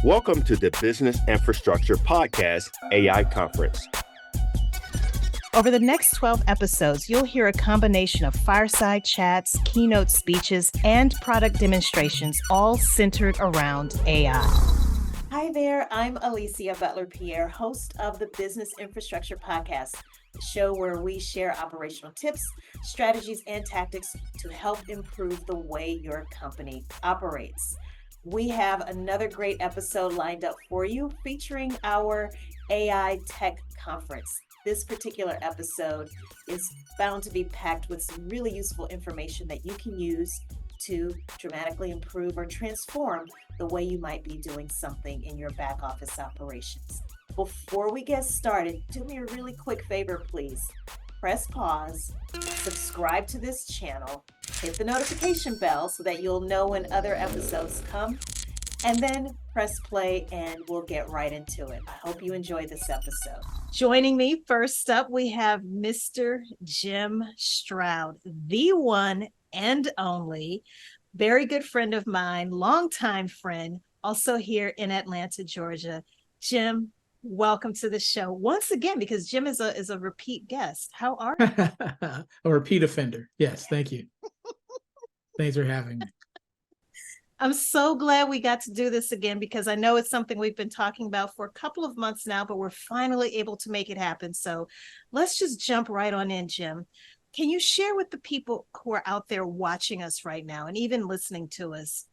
Welcome to the Business Infrastructure Podcast AI Conference. Over the next 12 episodes, you'll hear a combination of fireside chats, keynote speeches, and product demonstrations, all centered around AI. Hi there, I'm Alicia Butler-Pierre, host of the Business Infrastructure Podcast, the show where we share operational tips, strategies, and tactics to help improve the way your company operates. We have another great episode lined up for you featuring our AI Tech Conference. This particular episode is bound to be packed with some really useful information that you can use to dramatically improve or transform the way you might be doing something in your back office operations. Before we get started, do me a really quick favor, please. Press pause, subscribe to this channel, hit the notification bell so that you'll know when other episodes come, and then press play and we'll get right into it. I hope you enjoy this episode. Joining me first up, we have Mr. Jim Stroud, the one and only, very good friend of mine, longtime friend, also here in Atlanta, Georgia. Jim, welcome to the show once again, because Jim is a repeat guest. How are you? A repeat offender. Yes, thank you. Thanks for having me. I'm so glad we got to do this again, because I know it's something we've been talking about for a couple of months now, but we're finally able to make it happen. So let's just jump right on in, Jim. Can you share with the people who are out there watching us right now and even listening to us,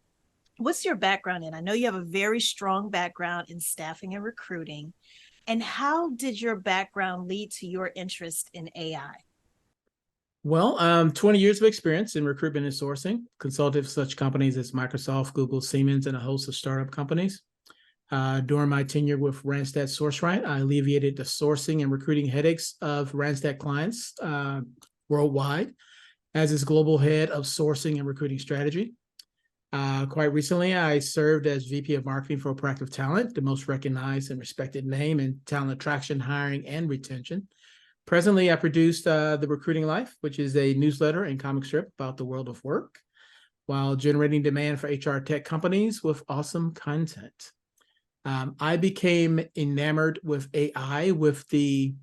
what's your background in? I know you have a very strong background in staffing and recruiting. And how did your background lead to your interest in AI? Well, 20 years of experience in recruitment and sourcing, consulted for such companies as Microsoft, Google, Siemens, and a host of startup companies. During my tenure with Randstad SourceRight, I alleviated the sourcing and recruiting headaches of Randstad clients worldwide as its global head of sourcing and recruiting strategy. Quite recently, I served as VP of Marketing for Proactive Talent, the most recognized and respected name in talent attraction, hiring, and retention. Presently, I produced The Recruiting Life, which is a newsletter and comic strip about the world of work, while generating demand for HR tech companies with awesome content. I became enamored with AI with the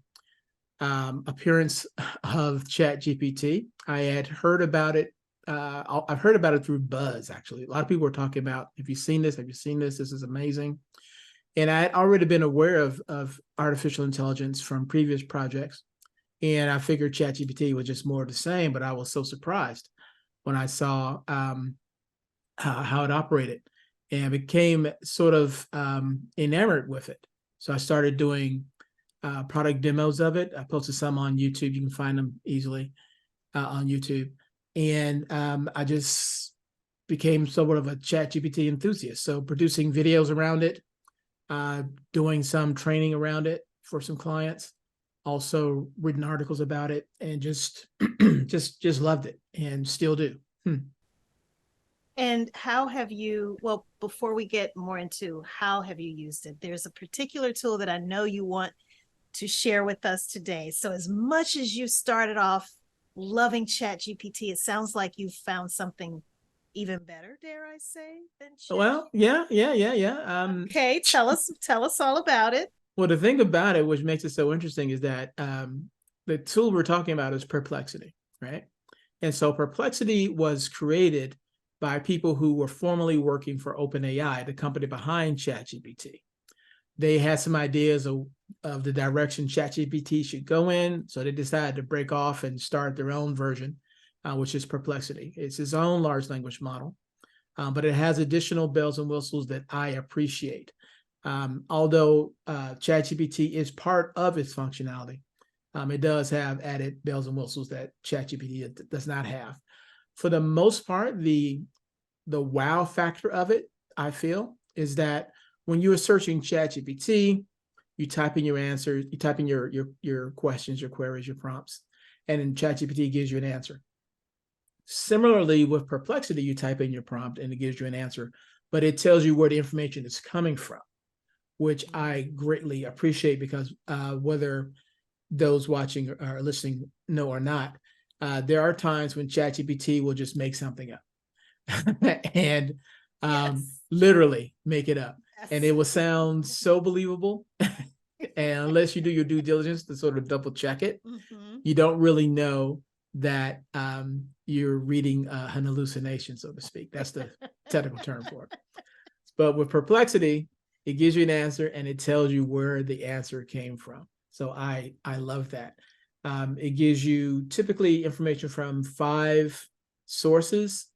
appearance of Chat GPT. I had heard about it. I've heard about it through buzz, actually. A lot of people were talking about, have you seen this? Have you seen this? This is amazing. And I had already been aware of artificial intelligence from previous projects. And I figured Chat GPT was just more of the same, but I was so surprised when I saw how it operated, and became sort of enamored with it. So I started doing product demos of it. I posted some on YouTube. You can find them easily on YouTube. And I just became somewhat of a Chat GPT enthusiast. So producing videos around it, doing some training around it for some clients, also written articles about it, and just loved it and still do. And how have you, well, before we get more into how have you used it, there's a particular tool that I know you want to share with us today. So as much as you started off loving Chat GPT, it sounds like you've found something even better, dare I say, than Chat? Well, yeah. Okay, tell us all about it. Well, the thing about it, which makes it so interesting, is that the tool we're talking about is Perplexity, right? And so Perplexity was created by people who were formerly working for OpenAI, the company behind ChatGPT. They had some ideas of the direction ChatGPT should go in, so they decided to break off and start their own version, which is Perplexity. It's its own large language model, but it has additional bells and whistles that I appreciate. Although ChatGPT is part of its functionality, it does have added bells and whistles that ChatGPT does not have. For the most part, the wow factor of it, I feel, is that when you are searching ChatGPT, you type in your answers, you type in your questions, your queries, your prompts, and then ChatGPT gives you an answer. Similarly, with Perplexity, you type in your prompt and it gives you an answer, but it tells you where the information is coming from, which I greatly appreciate, because whether those watching or listening know or not, there are times when ChatGPT will just make something up and literally make it up. and it will sound so believable. And unless you do your due diligence to sort of double check it, you don't really know that you're reading an hallucination, so to speak. That's the technical term for it. But with Perplexity, it gives you an answer and it tells you where the answer came from. So I love that. It gives you typically information from 5 sources.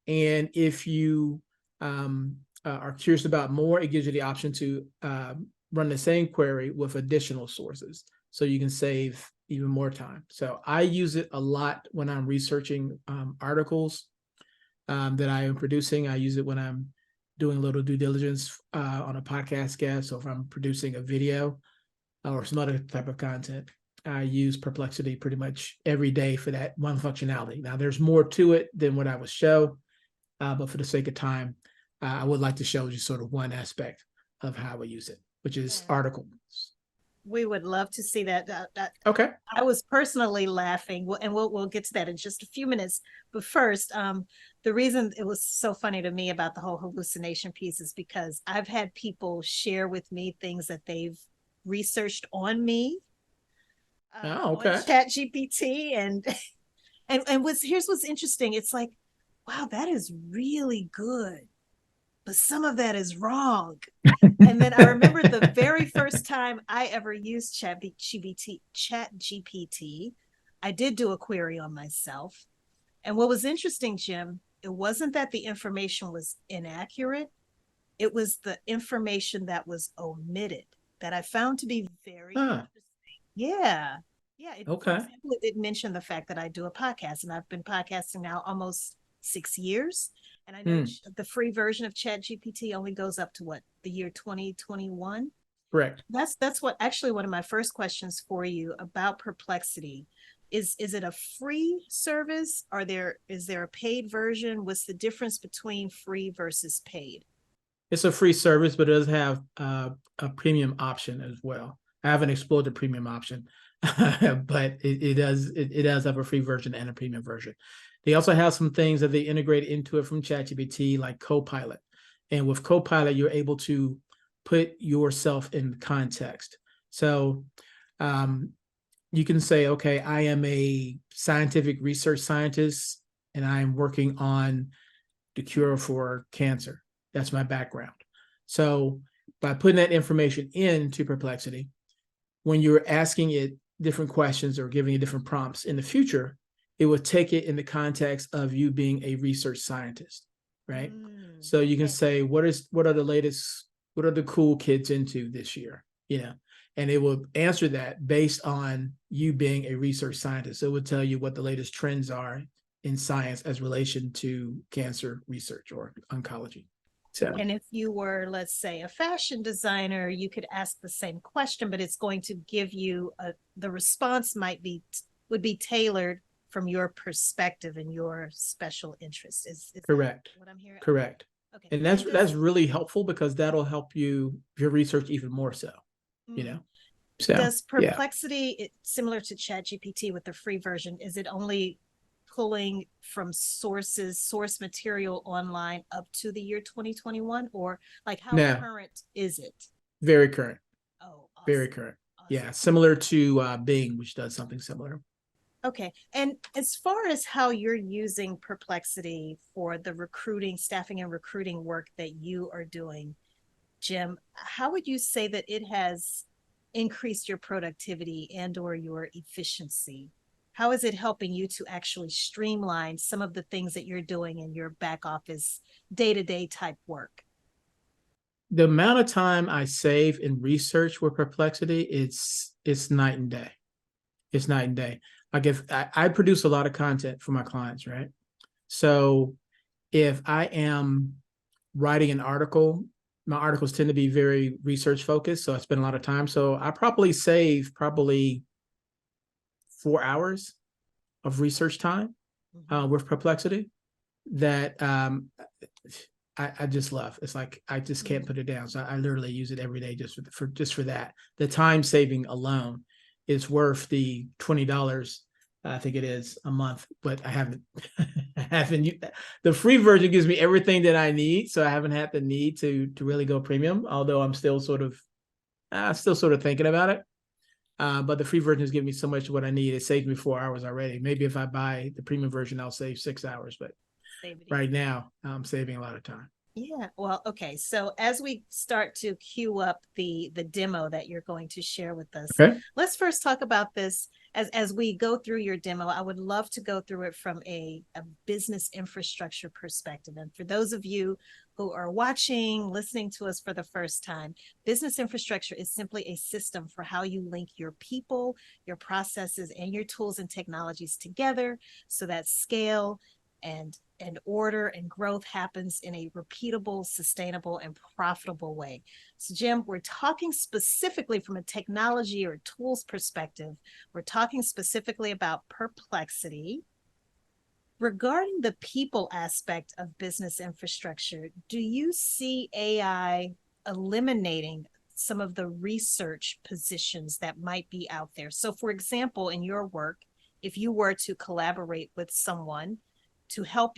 And if you are curious about more, it gives you the option to run the same query with additional sources. So you can save even more time. So I use it a lot when I'm researching articles that I am producing. I use it when I'm doing a little due diligence on a podcast guest. So if I'm producing a video or some other type of content, I use Perplexity pretty much every day for that one functionality. Now, there's more to it than what I would show, but for the sake of time, I would like to show you sort of one aspect of how I use it, which is articles. We would love to see that. Okay. I was personally laughing, and we'll get to that in just a few minutes. But first, the reason it was so funny to me about the whole hallucination piece is because I've had people share with me things that they've researched on me. On Chat GPT, and here's what's interesting. It's like, wow, that is really good, but some of that is wrong. And then I remember the very first time I ever used Chat GPT, I did do a query on myself. And what was interesting, Jim, it wasn't that the information was inaccurate. It was the information that was omitted that I found to be very interesting. Yeah. For example, it mentioned the fact that I do a podcast, and I've been podcasting now almost 6 years. And I know the free version of Chat GPT only goes up to the year 2021. Correct. That's what actually one of my first questions for you about Perplexity is it a free service? Is there a paid version? What's the difference between free versus paid? It's a free service, but it does have a premium option as well. I haven't explored the premium option, but it does have a free version and a premium version. They also have some things that they integrate into it from ChatGPT, like Copilot. And with Copilot, you're able to put yourself in context. So you can say, okay, I am a scientific research scientist, and I'm working on the cure for cancer. That's my background. So by putting that information into Perplexity, when you're asking it different questions or giving it different prompts in the future, it will take it in the context of you being a research scientist, right? So you can say, what are the cool kids into this year? And it will answer that based on you being a research scientist. So it will tell you what the latest trends are in science as relation to cancer research or oncology. So, and if you were, let's say, a fashion designer, you could ask the same question, but it's going to give you the response would be tailored from your perspective and your special interest. Is correct? What I'm hearing? Correct. Okay. And that's really helpful because that'll help your research even more so. So, does Perplexity, similar to ChatGPT with the free version, is it only pulling from source material online up to the year 2021, or like how current is it? Very current. Oh, awesome. Very current. Awesome. Yeah, similar to Bing, which does something similar. Okay. And as far as how you're using Perplexity for the staffing and recruiting work that you are doing, Jim, how would you say that it has increased your productivity and or your efficiency? How is it helping you to actually streamline some of the things that you're doing in your back office, day-to-day type work? The amount of time I save in research with Perplexity, it's night and day. It's night and day. Like if I produce a lot of content for my clients, right? So if I am writing an article, my articles tend to be very research focused. So I spend a lot of time. So I probably save 4 hours of research time with Perplexity that I just love. It's like I just can't put it down. So I literally use it every day just for that. The time saving alone is worth the $20 I think it is a month, but I haven't, I haven't used that. The free version gives me everything that I need. So I haven't had the need to really go premium, although I'm still sort of thinking about it. But the free version has given me so much of what I need. It saved me 4 hours already. Maybe if I buy the premium version, I'll save 6 hours. But right now, I'm saving a lot of time. Yeah. Well, okay. So as we start to queue up the demo that you're going to share with us, okay, let's first talk about this. As we go through your demo, I would love to go through it from a business infrastructure perspective. And for those of you who are watching, listening to us for the first time, business infrastructure is simply a system for how you link your people, your processes, and your tools and technologies together so that scale and order and growth happens in a repeatable, sustainable, and profitable way. So, Jim, we're talking specifically from a technology or tools perspective. We're talking specifically about Perplexity. Regarding the people aspect of business infrastructure, do you see AI eliminating some of the research positions that might be out there? So, for example, in your work, if you were to collaborate with someone to help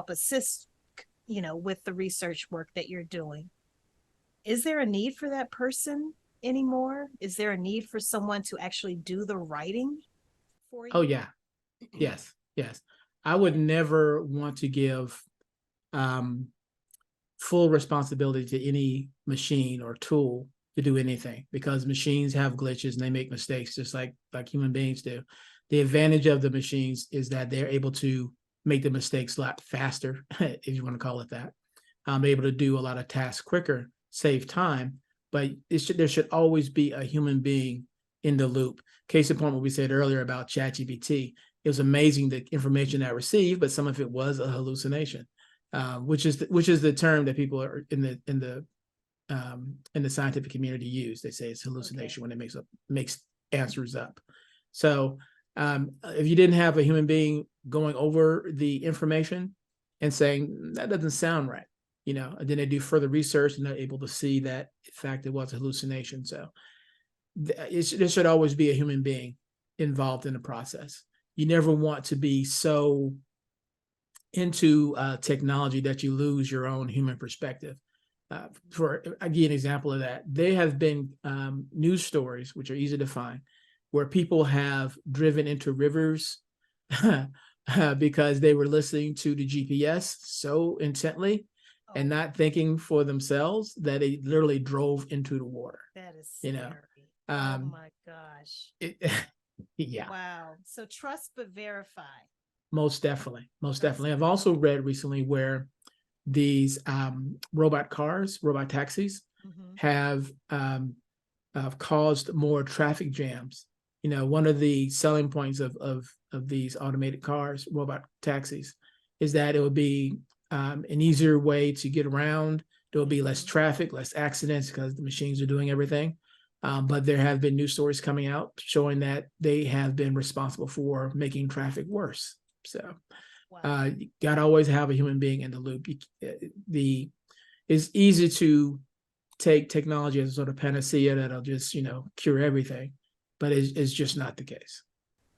assist, with the research work that you're doing, is there a need for that person anymore? Is there a need for someone to actually do the writing for you? Oh yeah, yes. I would never want to give full responsibility to any machine or tool to do anything, because machines have glitches and they make mistakes just like human beings do. The advantage of the machines is that they're able to make the mistakes a lot faster, if you want to call it that. Able to do a lot of tasks quicker, save time, but there should always be a human being in the loop. Case in point, what we said earlier about Chat GPT. It was amazing the information I received, but some of it was a hallucination, which is the term that people are in the scientific community use. They say it's hallucination when it makes answers up. So if you didn't have a human being going over the information and saying that doesn't sound right, and then they do further research and they're able to see that in fact it was a hallucination. So there should always be a human being involved in the process. You never want to be so into technology that you lose your own human perspective. For I'll give you an example of that. There have been news stories, which are easy to find, where people have driven into rivers because they were listening to the GPS so intently and not thinking for themselves that they literally drove into the water. That is scary. Oh my gosh. Yeah. Wow. So trust but verify. Most definitely. I've also read recently where these robot taxis have caused more traffic jams. One of the selling points of these automated cars, robot taxis, is that it would be an easier way to get around. There will be less traffic, less accidents because the machines are doing everything. But there have been news stories coming out showing that they have been responsible for making traffic worse. So you got to always have a human being in the loop. It's easy to take technology as a sort of panacea that'll just, cure everything, but it's just not the case.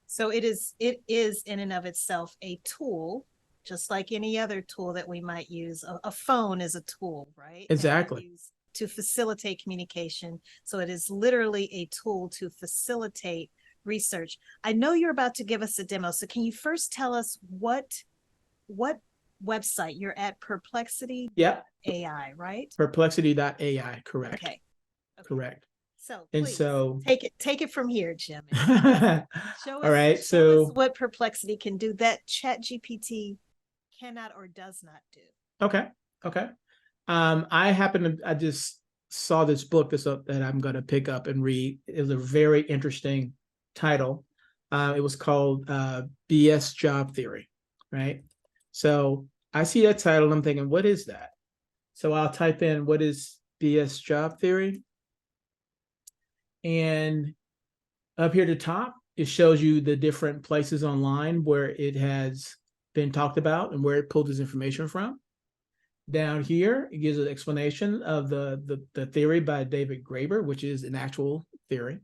So it is in and of itself a tool, just like any other tool that we might use. A phone is a tool, right? Exactly. To facilitate communication. So it is literally a tool to facilitate research. I know you're about to give us a demo. So can you first tell us what website you're at? Perplexity AI, right? Perplexity.ai, correct. Okay. Correct. So and please, so take it from here, Jim. All right. Show us what Perplexity can do that Chat GPT cannot or does not do. Okay. I just saw this book that I'm going to pick up and read. It was a very interesting title. It was called BS Job Theory, right? So I see that title and I'm thinking, what is that? So I'll type in, what is BS Job Theory? And up here at the top, it shows you the different places online where it has been talked about and where it pulled this information from. Down here, it gives an explanation of the theory by David Graeber, which is an actual theory,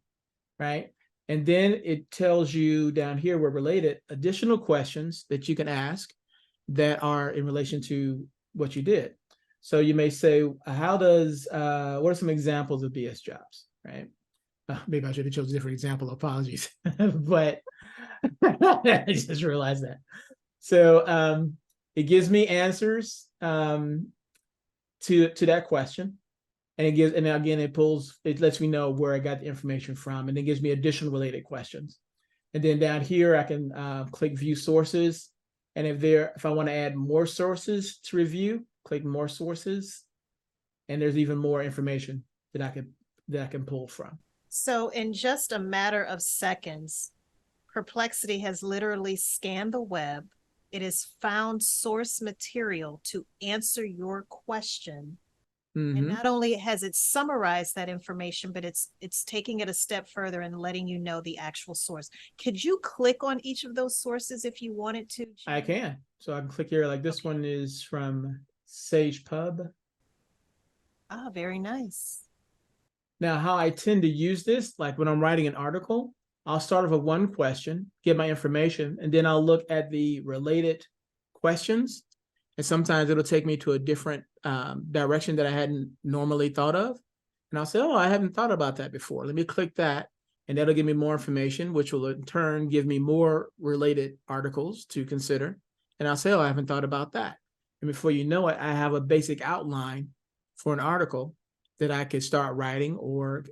right? And then it tells you down here where related additional questions that you can ask that are in relation to what you did. So you may say, what are some examples of BS jobs, right? Maybe I should have chosen a different example, apologies, but I just realized that. So it gives me answers to that question. And it lets me know where I got the information from, and it gives me additional related questions. And then down here, I can click view sources. And if I want to add more sources to review, click more sources. And there's even more information that I can pull from. So in just a matter of seconds, Perplexity has literally scanned the web. It has found source material to answer your question. And not only has it summarized that information, but it's taking it a step further and letting you know the actual source. Could you click on each of those sources if you wanted to, Jim? I can. So I can click here. Like this one is from Sage Pub. Ah, very nice. Now, how I tend to use this, like when I'm writing an article, I'll start off with one question, get my information, and then I'll look at the related questions. And sometimes it'll take me to a different direction that I hadn't normally thought of. And I'll say, oh, I haven't thought about that before. Let me click that. And that'll give me more information, which will in turn give me more related articles to consider. And I'll say, oh, I haven't thought about that. And before you know it, I have a basic outline for an article that I could start writing or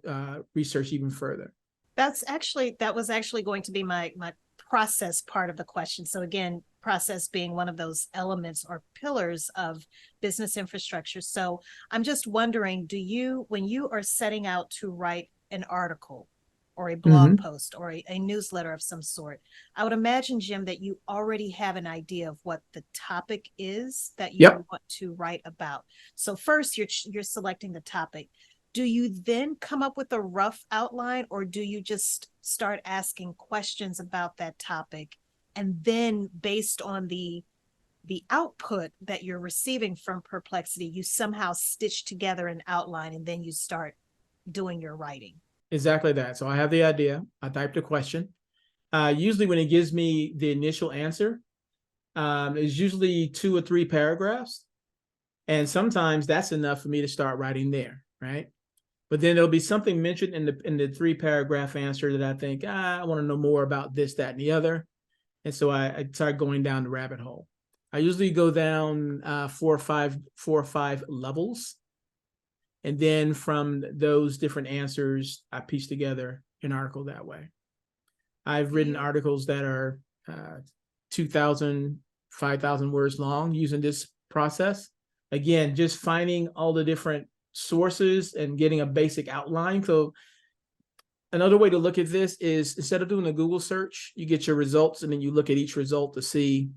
research even further. That was actually going to be my process part of the question. So again, process being one of those elements or pillars of business infrastructure. So I'm just wondering, when you are setting out to write an article or a blog post or a newsletter of some sort, I would imagine, Jim, that you already have an idea of what the topic is that you want to write about. So first you're selecting the topic. Do you then come up with a rough outline, or do you just start asking questions about that topic? And then based on the output that you're receiving from Perplexity, you somehow stitch together an outline and then you start doing your writing? Exactly that. So I have the idea. I type the question. Usually when it gives me the initial answer, it's usually 2 or 3 paragraphs. And sometimes that's enough for me to start writing there, right? But then there'll be something mentioned in the 3-paragraph answer that I think, I want to know more about this, that, and the other. And so I start going down the rabbit hole. I usually go down 4 or 5 levels. And then from those different answers, I piece together an article that way. I've written articles that are 2,000, 5,000 words long using this process. Again, just finding all the different sources and getting a basic outline. So another way to look at this is, instead of doing a Google search, you get your results and then you look at each result to see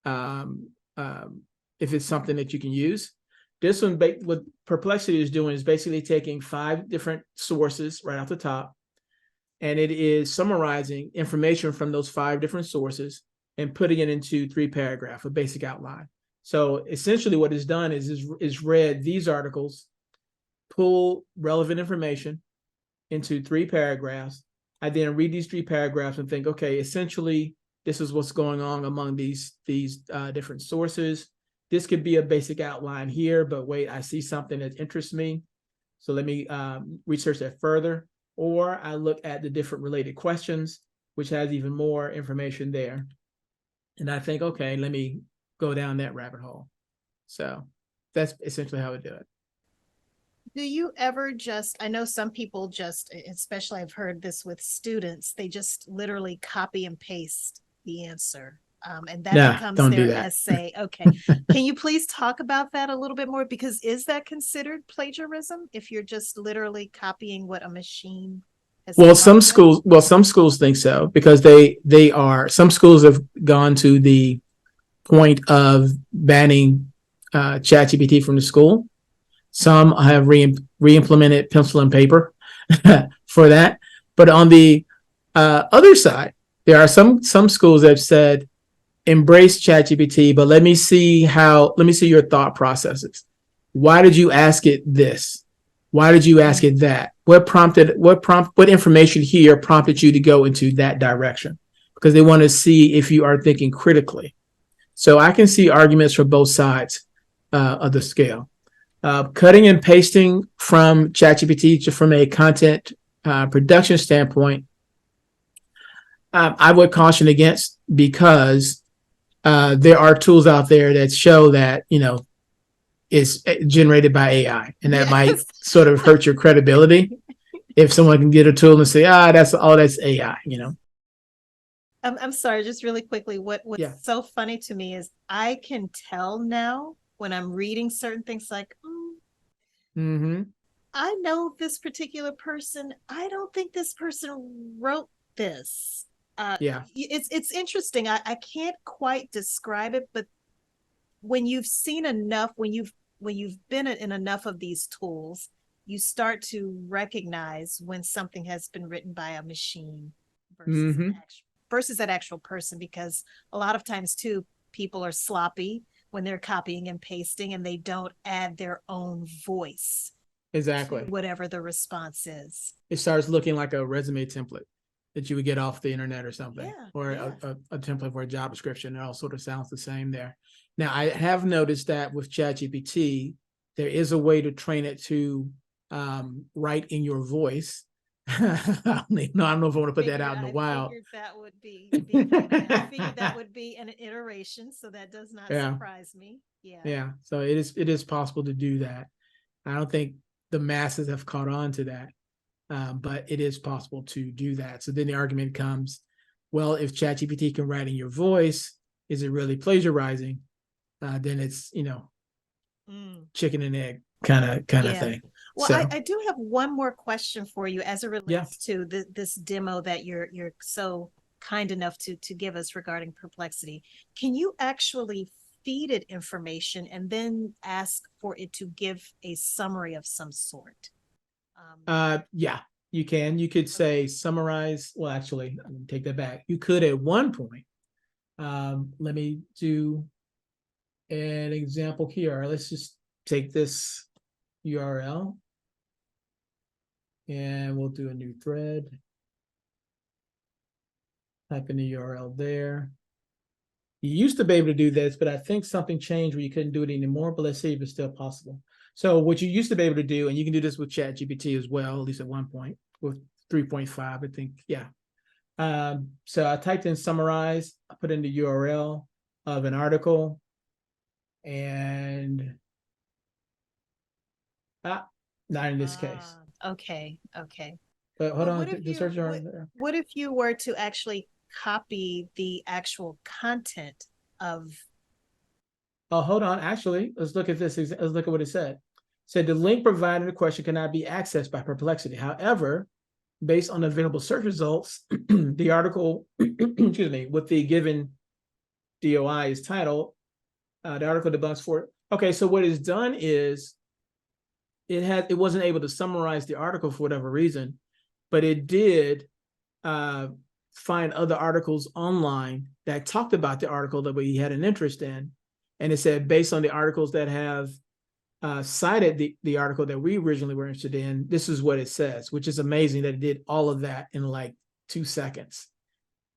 if it's something that you can use. This one, what Perplexity is doing is basically taking 5 different sources right off the top, and it is summarizing information from those 5 different sources and putting it into 3 paragraphs, a basic outline. So essentially what it's done is read these articles, pull relevant information into 3 paragraphs. I then read these 3 paragraphs and think, okay, essentially this is what's going on among these different sources. This could be a basic outline here, but wait, I see something that interests me. So let me research that further. Or I look at the different related questions, which has even more information there. And I think, okay, let me go down that rabbit hole. So that's essentially how I do it. Do you ever I know some people especially I've heard this with students, they just literally copy and paste the answer. And that becomes their essay. Okay. Can you please talk about that a little bit more? Because is that considered plagiarism if you're just literally copying what a machine has? Well, some schools think so, because some schools have gone to the point of banning Chat GPT from the school. Some have re-implemented pencil and paper for that. But on the other side, there are some schools that have said, embrace Chat GPT, but let me see your thought processes. Why did you ask it this? Why did you ask it that? What information here prompted you to go into that direction? Because they want to see if you are thinking critically. So I can see arguments for both sides of the scale. Cutting and pasting from Chat GPT just from a content production standpoint, I would caution against, because there are tools out there that show that, it's generated by AI, and that might sort of hurt your credibility if someone can get a tool and say, that's AI, I'm sorry, just really quickly. What's so funny to me is I can tell now when I'm reading certain things like, I know this particular person. I don't think this person wrote this. It's interesting. I can't quite describe it, but when you've seen enough, when you've been in enough of these tools, you start to recognize when something has been written by a machine versus an actual person, because a lot of times too, people are sloppy when they're copying and pasting, and they don't add their own voice. Exactly. Whatever the response is. It starts looking like a resume template that you would get off the internet or something, or a template for a job description. It all sort of sounds the same there. Now, I have noticed that with Chat GPT, there is a way to train it to write in your voice. I don't know if I want to put that out in the wild. I figured that would be an iteration, so that does not surprise me. Yeah. So it is possible to do that. I don't think the masses have caught on to that, but it is possible to do that. So then the argument comes, well, if Chat GPT can write in your voice, is it really plagiarizing? Then it's, chicken and egg kind of thing. Well, so, I do have one more question for you as it relates to this demo that you're so kind enough to give us regarding Perplexity. Can you actually feed it information and then ask for it to give a summary of some sort? You can. You could say summarize. Well, actually, I'm gonna take that back. You could at one point. Let me do an example here. Let's just take this URL and we'll do a new thread. Type in the URL there. You used to be able to do this, but I think something changed where you couldn't do it anymore, but let's see if it's still possible. So what you used to be able to do, and you can do this with Chat GPT as well, at least at one point, with 3.5, I think, so I typed in summarize, I put in the URL of an article, and not in this case. Okay. But hold on, what if you were to actually copy the actual content of? Oh, hold on. Actually, let's look at this. Let's look at what it said. It said the link provided in the question cannot be accessed by Perplexity. However, based on available search results, the article, excuse me, with the given DOI is titled, the article debunks for. Okay, so what it's done is it wasn't able to summarize the article for whatever reason, but it did find other articles online that talked about the article that we had an interest in. And it said, based on the articles that have cited the article that we originally were interested in, this is what it says, which is amazing that it did all of that in like 2 seconds.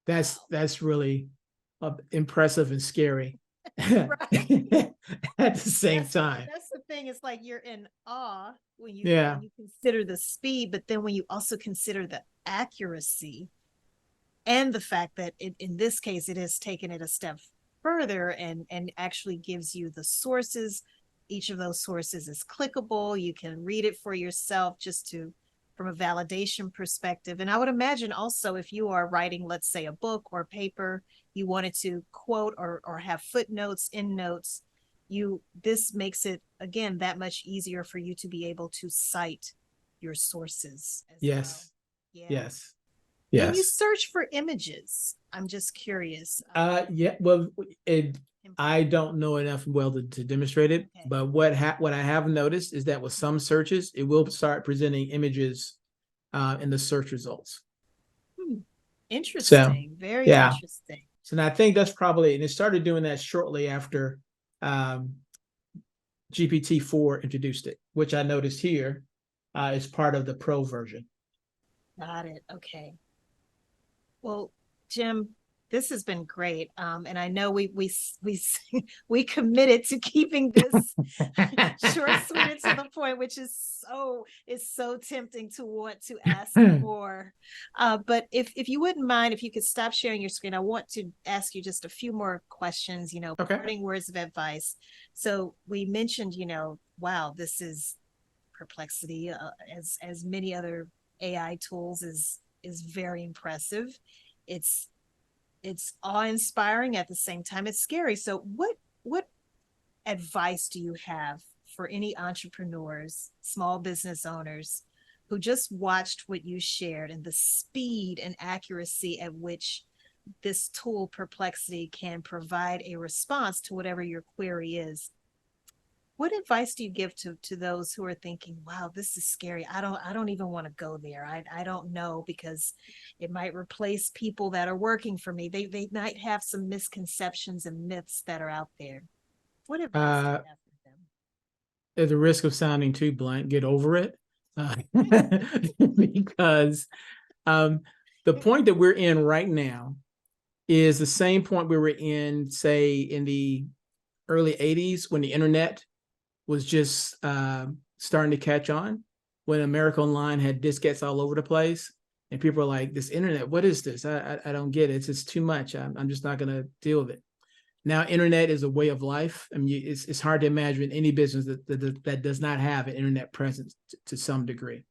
That's really impressive and scary at the same time. That's the thing. It's like you're in awe when you consider the speed, but then when you also consider the accuracy and the fact that in this case, it has taken it a step further and actually gives you the sources. Each of those sources is clickable. You can read it for yourself from a validation perspective. And I would imagine also if you are writing, let's say, a book or paper, you wanted to quote or have footnotes, endnotes, this makes it, again, that much easier for you to be able to cite your sources as well. Yes. Can you search for images? I'm just curious. Well, I don't know enough to demonstrate it, but what I have noticed is that with some searches, it will start presenting images in the search results. Interesting. Very interesting. So I think that's probably, and it started doing that shortly after GPT-4 introduced it, which I noticed here. is part of the pro version. Got it. Okay. Well, Jim, this has been great. And I know we committed to keeping this short, sweet, and to the point, which is so tempting to want to ask more. But if you wouldn't mind, if you could stop sharing your screen, I want to ask you just a few more questions, parting words of advice. So we mentioned, wow, this is Perplexity, as many other AI tools is very impressive. It's awe-inspiring, at the same time it's scary. So what advice do you have for any entrepreneurs, small business owners who just watched what you shared and the speed and accuracy at which this tool Perplexity can provide a response to whatever your query is? What advice do you give to those who are thinking, wow, this is scary. I don't even want to go there. I don't know, because it might replace people that are working for me. They might have some misconceptions and myths that are out there. What advice do you have for them? At the risk of sounding too blunt, get over it. Because the point that we're in right now is the same point we were in, say, in the early 80s, when the internet was just starting to catch on, when America Online had diskettes all over the place, and people are like, this internet, what is this? I don't get it. It's just too much. I'm just not going to deal with it. Now, internet is a way of life. I mean, it's hard to imagine any business that does not have an internet presence to some degree.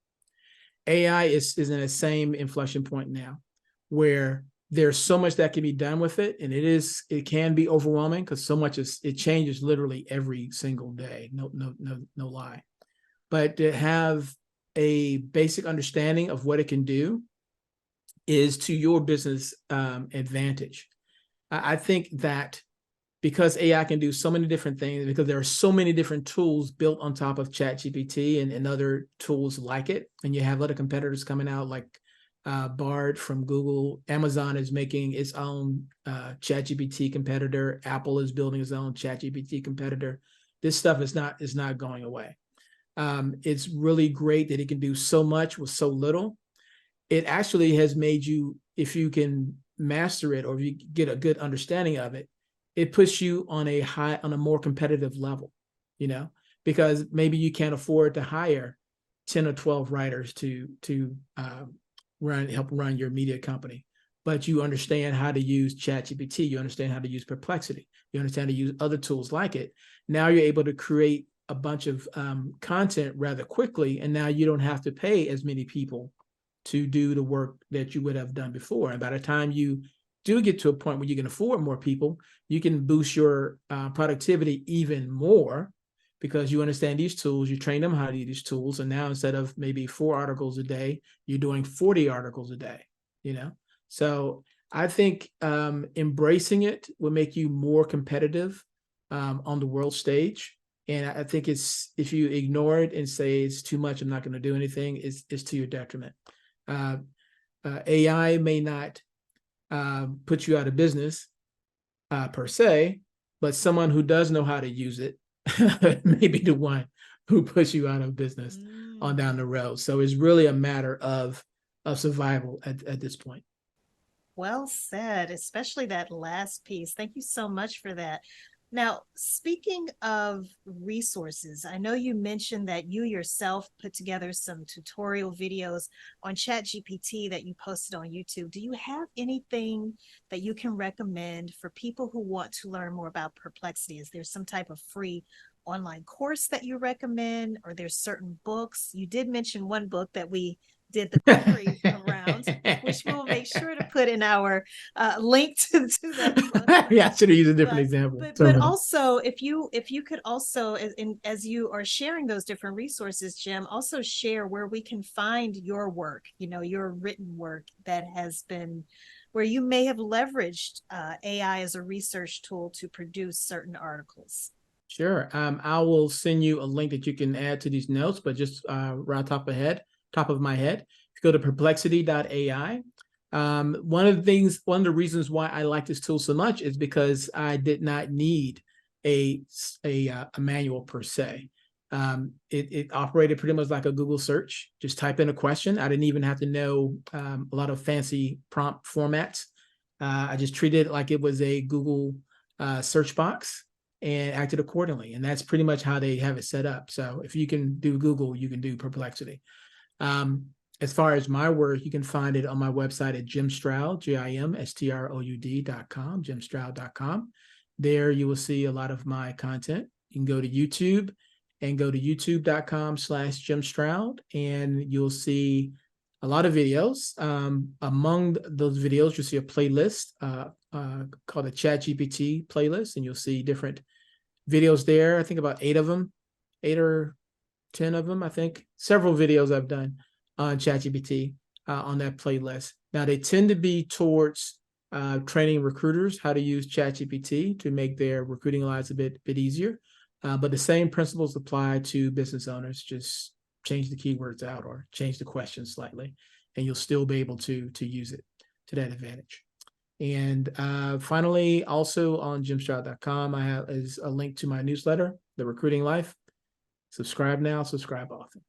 AI is in the same inflection point now, where there's so much that can be done with it, and it can be overwhelming, because so much it changes literally every single day. No lie. But to have a basic understanding of what it can do is to your business advantage. I think that because AI can do so many different things, because there are so many different tools built on top of Chat GPT and other tools like it, and you have other competitors coming out like Bard from Google. Amazon is making its own Chat GPT competitor. Apple is building its own Chat GPT competitor. This stuff is not going away. It's really great that it can do so much with so little. It actually has made you, if you can master it, or if you get a good understanding of it, it puts you on a more competitive level, because maybe you can't afford to hire 10 or 12 writers to help run your media company, but you understand how to use Chat GPT, you understand how to use Perplexity, you understand how to use other tools like it. Now you're able to create a bunch of content rather quickly, and now you don't have to pay as many people to do the work that you would have done before. And by the time you do get to a point where you can afford more people, you can boost your productivity even more, because you understand these tools, you train them how to use these tools, and now instead of maybe 4 articles a day, you're doing 40 articles a day, So I think embracing it will make you more competitive on the world stage. And I think if you ignore it and say it's too much, I'm not going to do anything, it's to your detriment. AI may not put you out of business per se, but someone who does know how to use it may be the one who puts you out of business on down the road. So it's really a matter of survival at this point. Well said, especially that last piece. Thank you so much for that. Now, speaking of resources, I know you mentioned that you yourself put together some tutorial videos on Chat GPT that you posted on YouTube. Do you have anything that you can recommend for people who want to learn more about Perplexity? Is there some type of free online course that you recommend, or there's certain books? You did mention one book that we did the query around, which we'll make sure to put in our link to that book. Yeah, I should have used a different example. But also, if you could also, as you are sharing those different resources, Jim, also share where we can find your work, your written work that has been, where you may have leveraged AI as a research tool to produce certain articles. Sure. I will send you a link that you can add to these notes, but just right top of my head, if you go to perplexity.ai, one of the reasons why I like this tool so much is because I did not need a manual per se. It operated pretty much like a Google search. Just type in a question. I didn't even have to know a lot of fancy prompt formats. I just treated it like it was a Google search box and acted accordingly. And that's pretty much how they have it set up. So if you can do Google, you can do Perplexity. As far as my work, you can find it on my website at Jim Stroud, JimStroud.com, JimStroud.com. There you will see a lot of my content. You can go to YouTube and go to youtube.com/Jim Stroud, and you'll see a lot of videos. Among those videos, you'll see a playlist called the Chat GPT playlist, and you'll see different videos there. I think about 8 of them, 8 or 10 of them, I think. Several videos I've done on Chat GPT on that playlist. Now, they tend to be towards training recruiters how to use Chat GPT to make their recruiting lives a bit easier. But the same principles apply to business owners. Just change the keywords out or change the question slightly, and you'll still be able to use it to that advantage. And finally, also on jimstroud.com, I have is a link to my newsletter, The Recruiting Life. Subscribe now, subscribe often.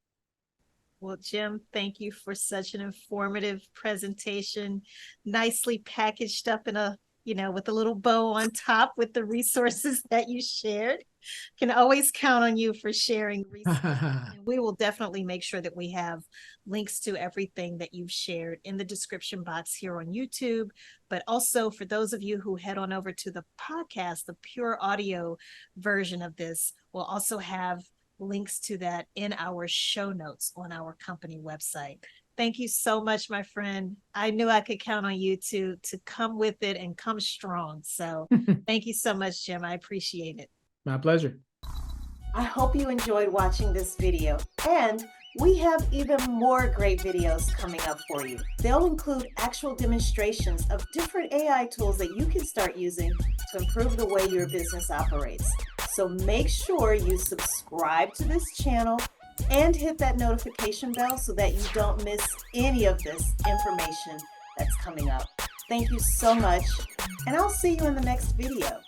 Well, Jim, thank you for such an informative presentation, nicely packaged up in with a little bow on top with the resources that you shared. Can always count on you for sharing resources. And we will definitely make sure that we have links to everything that you've shared in the description box here on YouTube. But also for those of you who head on over to the podcast, the pure audio version of this will also have links to that in our show notes on our company website. Thank you so much, my friend. I knew I could count on you to come with it and come strong. So thank you so much, Jim. I appreciate it. My pleasure. I hope you enjoyed watching this video, and we have even more great videos coming up for you. They'll include actual demonstrations of different AI tools that you can start using to improve the way your business operates. So make sure you subscribe to this channel and hit that notification bell so that you don't miss any of this information that's coming up. Thank you so much, and I'll see you in the next video.